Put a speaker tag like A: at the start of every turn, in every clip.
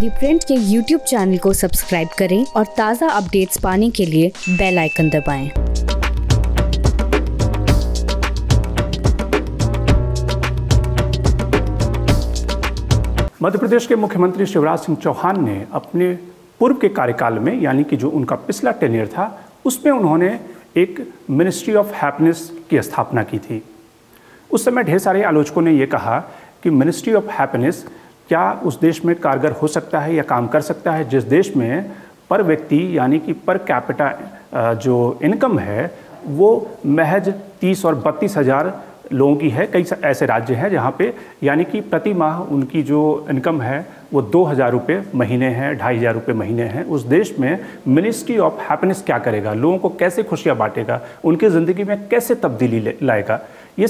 A: दी print के YouTube channel को subscribe करें और ताज़ा अपडेट्स पाने के लिए बेल आइकन दबाएं।
B: मध्य प्रदेश के मुख्यमंत्री शिवराज सिंह चौहान ने अपने पूर्व के कार्यकाल में, यानी कि जो उनका पिछला टेन्योर था, उसमें उन्होंने एक मिनिस्ट्री ऑफ हैप्पीनेस की स्थापना की थी। उस समय ढेर सारे आलोचकों ने ये कहा कि मिनिस्ट्री ऑफ हैप्पीनेस क्या उस देश में कारगर हो सकता है या काम कर सकता है जिस देश में पर व्यक्ति यानी कि पर कैपिटा जो इनकम है वो महज 30 और 32 हज़ार लोगों की है। कई ऐसे राज्य हैं जहाँ पे यानी कि प्रति माह उनकी जो इनकम है वो 2,000 रुपये महीने हैं, 2,500 रुपये महीने हैं। उस देश में मिनिस्ट्री ऑफ हैप्पीनेस क्या करेगा, लोगों को कैसे खुशियाँ बांटेगा, उनकी ज़िंदगी में कैसे तब्दीली लाएगा, ये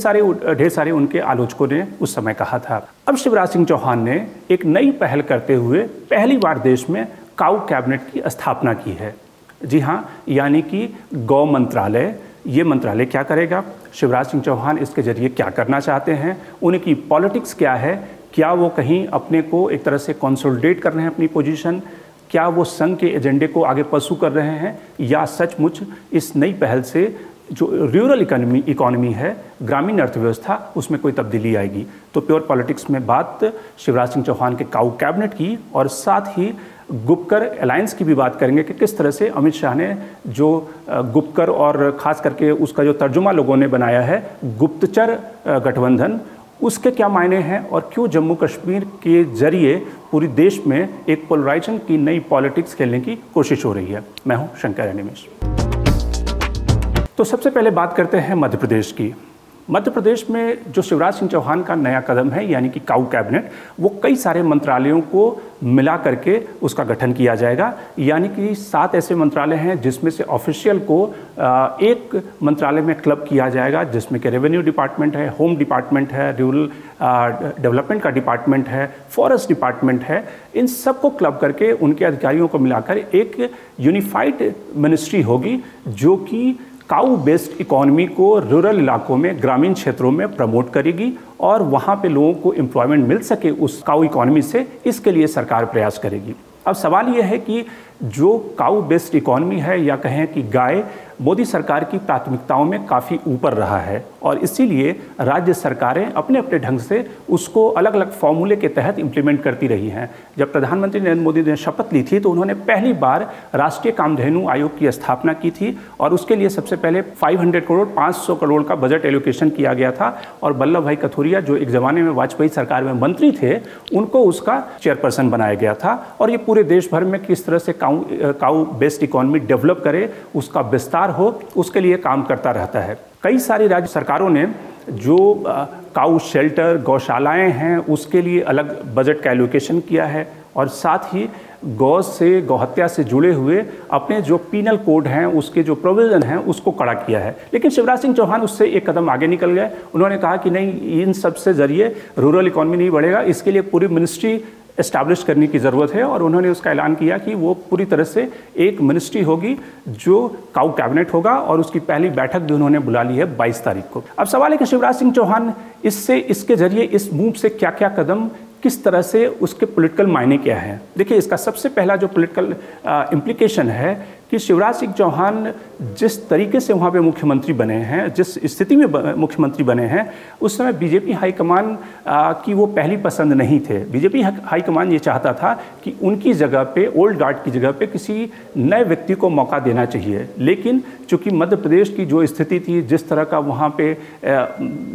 B: ढेर सारे उनके आलोचकों ने उस समय कहा था। अब शिवराज सिंह चौहान ने एक नई पहल करते हुए पहली बार देश में काऊ कैबिनेट की स्थापना की है। जी हाँ, यानी कि गौ मंत्रालय। ये मंत्रालय क्या करेगा, शिवराज सिंह चौहान इसके जरिए क्या करना चाहते हैं, उनकी पॉलिटिक्स क्या है, क्या वो कहीं अपने को एक तरह से कंसोलिडेट कर रहे हैं अपनी पोजीशन, क्या वो संघ के एजेंडे को आगे परसू कर रहे हैं, या सचमुच इस नई पहल से जो रूरल इकोनॉमी है, ग्रामीण अर्थव्यवस्था, उसमें कोई तब्दीली आएगी। तो प्योर पॉलिटिक्स में बात शिवराज सिंह चौहान के काऊ कैबिनेट की, और साथ ही गुपकर अलायंस की भी बात करेंगे कि किस तरह से अमित शाह ने जो गुपकर और ख़ास करके उसका जो तर्जुमा लोगों ने बनाया है गुप्तचर गठबंधन, उसके क्या मायने हैं और क्यों जम्मू कश्मीर के जरिए पूरी देश में एक पोलराइजेशन की नई पॉलिटिक्स खेलने की कोशिश हो रही है। मैं हूं शंकर एनिमेश। तो सबसे पहले बात करते हैं मध्य प्रदेश की। मध्य प्रदेश में जो शिवराज सिंह चौहान का नया कदम है यानी कि काऊ कैबिनेट, वो कई सारे मंत्रालयों को मिला करके उसका गठन किया जाएगा। यानी कि 7 ऐसे मंत्रालय हैं जिसमें से ऑफिशियल को एक मंत्रालय में क्लब किया जाएगा, जिसमें कि रेवेन्यू डिपार्टमेंट है, होम डिपार्टमेंट है, रूरल डेवलपमेंट का डिपार्टमेंट है, फॉरेस्ट डिपार्टमेंट है। इन सबको क्लब करके उनके अधिकारियों को मिलाकर एक यूनिफाइड मिनिस्ट्री होगी जो कि काऊ बेस्ड इकोनॉमी को रूरल इलाकों में, ग्रामीण क्षेत्रों में प्रमोट करेगी और वहाँ पे लोगों को एम्प्लॉयमेंट मिल सके उस काऊ इकोनॉमी से, इसके लिए सरकार प्रयास करेगी। अब सवाल ये है कि जो काऊ बेस्ड इकोनॉमी है, या कहें कि गाय, मोदी सरकार की प्राथमिकताओं में काफ़ी ऊपर रहा है और इसीलिए राज्य सरकारें अपने अपने ढंग से उसको अलग अलग फॉर्मूले के तहत इम्प्लीमेंट करती रही हैं। जब प्रधानमंत्री नरेंद्र मोदी ने शपथ ली थी तो उन्होंने पहली बार राष्ट्रीय कामधेनु आयोग की स्थापना की थी और उसके लिए सबसे पहले 500 करोड़ 500 करोड़ का बजट एलोकेशन किया गया था और वल्लभ भाई कथोरिया जो एक ज़माने में वाजपेयी सरकार में मंत्री थे, उनको उसका चेयरपर्सन बनाया गया था। और ये पूरे देश भर में किस तरह से काऊ बेस्ड इकोनॉमी डेवलप करे, उसका विस्तार हो, उसके लिए काम करता रहता है। कई सारी राज्य सरकारों ने जो काऊ शेल्टर, गौशालाएं हैं, उसके लिए अलग बजट का एलोकेशन किया है और साथ ही गौ से, गौहत्या से जुड़े हुए अपने जो पीनल कोड हैं, उसके जो प्रोविज़न हैं, उसको कड़ा किया है। लेकिन शिवराज सिंह चौहान उससे एक कदम आगे निकल गए। उन्होंने कहा कि नहीं, इन सब से जरिए रूरल इकोनॉमी नहीं बढ़ेगा, इसके लिए पूरी मिनिस्ट्री एस्टैब्लिश करने की ज़रूरत है। और उन्होंने उसका ऐलान किया कि वो पूरी तरह से एक मिनिस्ट्री होगी जो काऊ कैबिनेट होगा और उसकी पहली बैठक भी उन्होंने बुला ली है 22 तारीख को। अब सवाल है कि शिवराज सिंह चौहान इसके जरिए, इस मूव से क्या क्या कदम, किस तरह से, उसके पॉलिटिकल मायने क्या हैं। देखिए, इसका सबसे पहला जो पॉलिटिकल इम्प्लीकेशन है कि शिवराज सिंह चौहान जिस तरीके से वहाँ पे मुख्यमंत्री बने हैं, जिस स्थिति में मुख्यमंत्री बने हैं, उस समय बीजेपी हाईकमान की वो पहली पसंद नहीं थे। बीजेपी हाईकमान ये चाहता था कि उनकी जगह पे, ओल्ड गार्ड की जगह पे किसी नए व्यक्ति को मौका देना चाहिए। लेकिन चूँकि मध्य प्रदेश की जो स्थिति थी, जिस तरह का वहाँ पे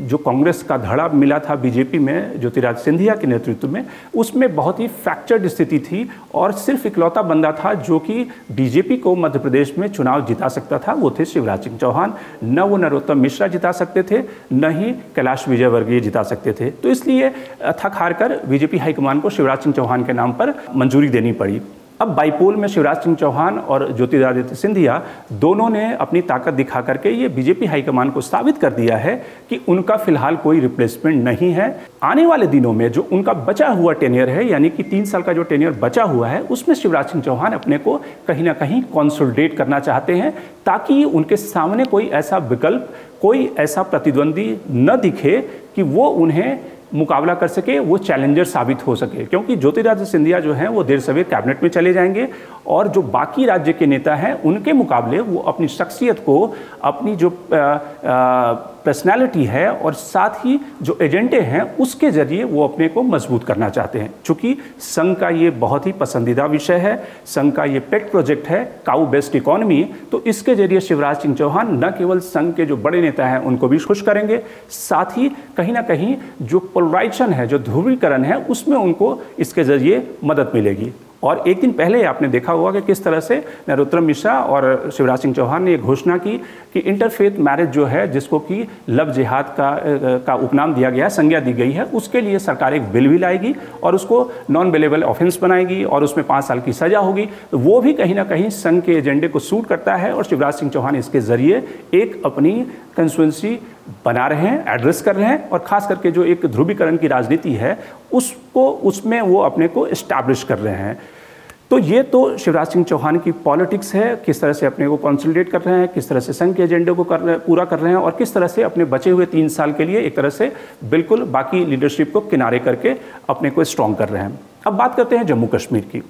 B: जो कांग्रेस का धड़ा मिला था बीजेपी में ज्योतिरादित्य सिंधिया के नेतृत्व में, उसमें बहुत ही फ्रैक्चर्ड स्थिति थी और सिर्फ इकलौता बंदा था जो कि बीजेपी को मध्य प्रदेश में चुनाव जिता सकता था, वो थे शिवराज सिंह चौहान। न वो नरोत्तम मिश्रा जिता सकते थे, न ही कैलाश विजयवर्गीय जिता सकते थे। तो इसलिए थक हार कर बीजेपी हाईकमान को शिवराज सिंह चौहान के नाम पर मंजूरी देनी पड़ी। अब बाईपोल में शिवराज सिंह चौहान और ज्योतिरादित्य सिंधिया दोनों ने अपनी ताकत दिखा करके ये बीजेपी हाईकमान को साबित कर दिया है कि उनका फिलहाल कोई रिप्लेसमेंट नहीं है। आने वाले दिनों में जो उनका बचा हुआ टेन्योर है, यानी कि 3 साल का जो टेन्योर बचा हुआ है, उसमें शिवराज सिंह चौहान अपने को कहीं ना कहीं कंसोलिडेट करना चाहते हैं ताकि उनके सामने कोई ऐसा विकल्प, कोई ऐसा प्रतिद्वंदी न दिखे कि वो उन्हें मुकाबला कर सके, वो चैलेंजर साबित हो सके। क्योंकि ज्योतिरादित्य सिंधिया जो हैं वो देर सवेर कैबिनेट में चले जाएंगे और जो बाकी राज्य के नेता हैं उनके मुकाबले वो अपनी शख्सियत को, अपनी जो पर्सनैलिटी है और साथ ही जो एजेंडे हैं उसके जरिए वो अपने को मजबूत करना चाहते हैं। चूँकि संघ का ये बहुत ही पसंदीदा विषय है, संघ का ये पेट प्रोजेक्ट है, काऊ बेस्ड इकोनॉमी, तो इसके जरिए शिवराज सिंह चौहान न केवल संघ के जो बड़े नेता हैं उनको भी खुश करेंगे, साथ ही कहीं ना कहीं जो पोलराइजेशन है, जो ध्रुवीकरण है, उसमें उनको इसके जरिए मदद मिलेगी। और एक दिन पहले आपने देखा होगा कि किस तरह से नरोत्तम मिश्रा और शिवराज सिंह चौहान ने ये घोषणा की कि इंटरफेथ मैरिज जो है, जिसको कि लव जिहाद का उपनाम दिया गया है, संज्ञा दी गई है, उसके लिए सरकार एक बिल भी लाएगी और उसको नॉन बेलेबल ऑफेंस बनाएगी और उसमें 5 साल की सजा होगी। तो वो भी कहीं ना कहीं संघ के एजेंडे को सूट करता है और शिवराज सिंह चौहान इसके जरिए एक अपनी कंस्टिट्यूएंसी बना रहे हैं, एड्रेस कर रहे हैं और खास करके जो एक ध्रुवीकरण की राजनीति है उसमें वो अपने को इस्टेब्लिश कर रहे हैं। तो ये तो शिवराज सिंह चौहान की पॉलिटिक्स है, किस तरह से अपने को कंसोलिडेट कर रहे हैं, किस तरह से संघ के एजेंडे को पूरा कर रहे हैं और किस तरह से अपने बचे हुए 3 साल के लिए एक तरह से बिल्कुल बाकी लीडरशिप को किनारे करके अपने को स्ट्रॉन्ग कर रहे हैं। अब बात करते हैं जम्मू कश्मीर की।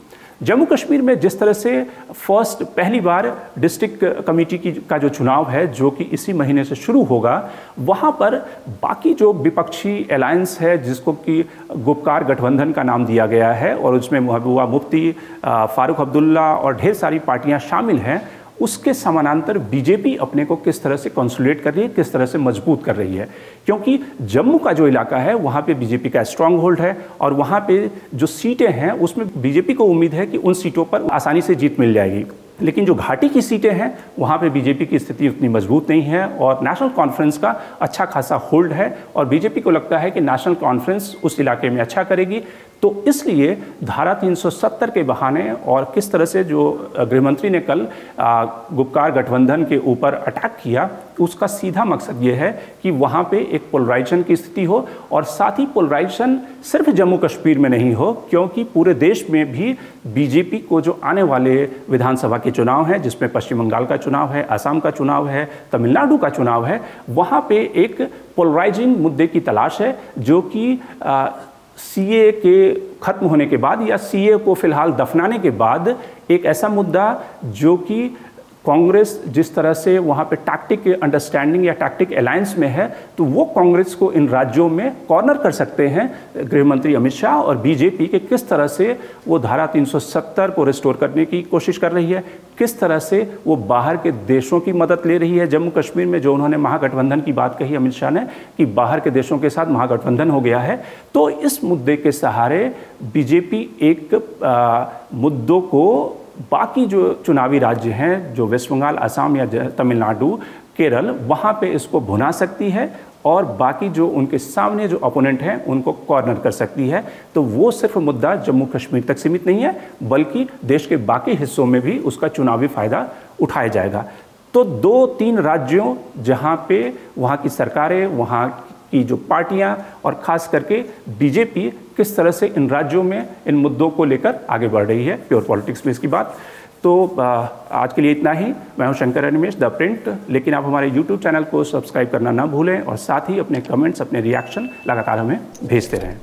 B: जम्मू कश्मीर में जिस तरह से पहली बार डिस्ट्रिक्ट कमेटी का जो चुनाव है, जो कि इसी महीने से शुरू होगा, वहाँ पर बाकी जो विपक्षी अलायंस है, जिसको कि गुपकार गठबंधन का नाम दिया गया है और उसमें महबूबा मुफ्ती, फारूक अब्दुल्ला और ढेर सारी पार्टियाँ शामिल हैं, उसके समानांतर बीजेपी अपने को किस तरह से कंसोलिडेट कर रही है, किस तरह से मजबूत कर रही है। क्योंकि जम्मू का जो इलाका है वहाँ पे बीजेपी का स्ट्रांग होल्ड है और वहाँ पे जो सीटें हैं उसमें बीजेपी को उम्मीद है कि उन सीटों पर आसानी से जीत मिल जाएगी। लेकिन जो घाटी की सीटें हैं वहाँ पे बीजेपी की स्थिति उतनी मजबूत नहीं है और नेशनल कॉन्फ्रेंस का अच्छा खासा होल्ड है और बीजेपी को लगता है कि नेशनल कॉन्फ्रेंस उस इलाके में अच्छा करेगी। तो इसलिए धारा 370 के बहाने और किस तरह से जो गृहमंत्री ने कल गुपकार गठबंधन के ऊपर अटैक किया, उसका सीधा मकसद ये है कि वहाँ पे एक पोलराइजेशन की स्थिति हो और साथ ही पोलराइजेशन सिर्फ जम्मू कश्मीर में नहीं हो, क्योंकि पूरे देश में भी बीजेपी को जो आने वाले विधानसभा के चुनाव हैं, जिसमें पश्चिम बंगाल का चुनाव है, असम का चुनाव है, तमिलनाडु का चुनाव है, वहाँ पे एक पोलराइजिंग मुद्दे की तलाश है, जो कि सीए के खत्म होने के बाद या सीए को फिलहाल दफनाने के बाद एक ऐसा मुद्दा जो कि कांग्रेस जिस तरह से वहाँ पे टैक्टिक अंडरस्टैंडिंग या टैक्टिक अलायंस में है, तो वो कांग्रेस को इन राज्यों में कॉर्नर कर सकते हैं। गृहमंत्री अमित शाह और बीजेपी के किस तरह से वो धारा 370 को रिस्टोर करने की कोशिश कर रही है, किस तरह से वो बाहर के देशों की मदद ले रही है। जम्मू कश्मीर में जो उन्होंने महागठबंधन की बात कही अमित शाह ने कि बाहर के देशों के साथ महागठबंधन हो गया है, तो इस मुद्दे के सहारे बीजेपी एक मुद्दों को बाकी जो चुनावी राज्य हैं, जो वेस्ट बंगाल, असम या तमिलनाडु, केरल, वहाँ पे इसको भुना सकती है और बाकी जो उनके सामने जो अपोनेंट हैं उनको कॉर्नर कर सकती है। तो वो सिर्फ मुद्दा जम्मू कश्मीर तक सीमित नहीं है, बल्कि देश के बाकी हिस्सों में भी उसका चुनावी फायदा उठाया जाएगा। तो 2-3 राज्यों जहाँ पे वहाँ की सरकारें, वहाँ की जो पार्टियां और खास करके बीजेपी किस तरह से इन राज्यों में इन मुद्दों को लेकर आगे बढ़ रही है, प्योर पॉलिटिक्स में इसकी बात। तो आज के लिए इतना ही। मैं हूं शंकर अनिमेश, द प्रिंट। लेकिन आप हमारे YouTube चैनल को सब्सक्राइब करना ना भूलें और साथ ही अपने कमेंट्स, अपने रिएक्शन लगातार हमें भेजते रहें।